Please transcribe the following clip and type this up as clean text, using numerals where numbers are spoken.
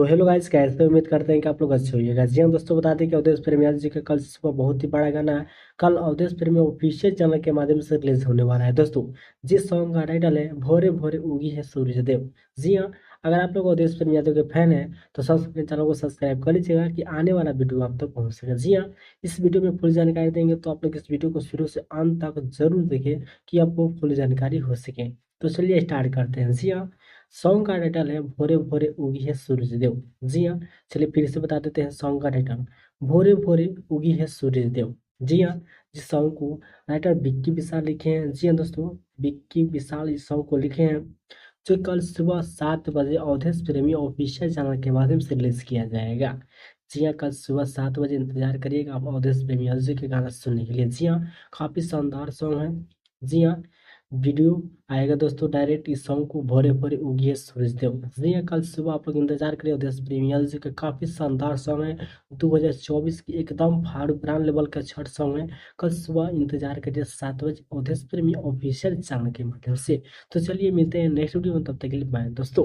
तो hello guys, कैसे उम्मीद करते हैं कि आप लोग अच्छे होइएगा। जी हाँ दोस्तों, बता दें कि अवधेश प्रेमी जी का कल सुबह बहुत ही बड़ा गाना है। कल अवधेश प्रेमी ऑफिशियल चैनल के माध्यम से रिलीज होने वाला है दोस्तों। जिस सॉन्ग का टाइटल है भोरे भोरे उगी है सूरज देव। जी हाँ, अगर आप लोग अवधेश प्रेमी यादव के फैन हैं तो सबसे पहले चैनल को सब्सक्राइब कर लीजिएगा कि आने वाला वीडियो आप तक पहुँच सके। जी हाँ, इस वीडियो में फुल जानकारी देंगे तो आप लोग इस वीडियो को शुरू से अंत तक जरूर देखें कि आपको फुल जानकारी हो सके। तो चलिए स्टार्ट करते हैं। जी हाँ, सॉन्ग का टाइटल है भोरे भोरे उगी है सूरज देव। जी हाँ, चलिए फिर से बता देते हैं सॉन्ग का टाइटल भोरे भोरे उगी है सूरज देव। जी हाँ, जिस सॉन्ग को राइटर विक्की विशाल लिखे हैं। जी हाँ दोस्तों, विक्की विशाल इस सॉन्ग को लिखे हैं, जो कल सुबह 7 बजे अवधेश प्रेमी ऑफिशियल चैनल के माध्यम से रिलीज किया जाएगा। जी हाँ, कल सुबह 7 बजे इंतजार करिएगा आप अवधेश प्रेमी जी के गाना सुनने के लिए। जी हाँ, काफी शानदार सॉन्ग है। जी हाँ, वीडियो आएगा दोस्तों डायरेक्ट इस सॉन्ग को भोरे भोरे उगी है सूरज देव। जी हाँ, कल सुबह आप लोग इंतजार करिए अवधेश प्रेमियल जी का काफी शानदार सॉन्ग है। 2024 की एकदम फाड़ू ब्रांड लेवल का छठ सॉन्ग है। कल सुबह इंतजार करिए 7 बजे अवधेश प्रेमी ऑफिशियल चैनल के माध्यम से। तो चलिए मिलते हैं नेक्स्ट वीडियो में, तब तक के लिए बाय दोस्तों।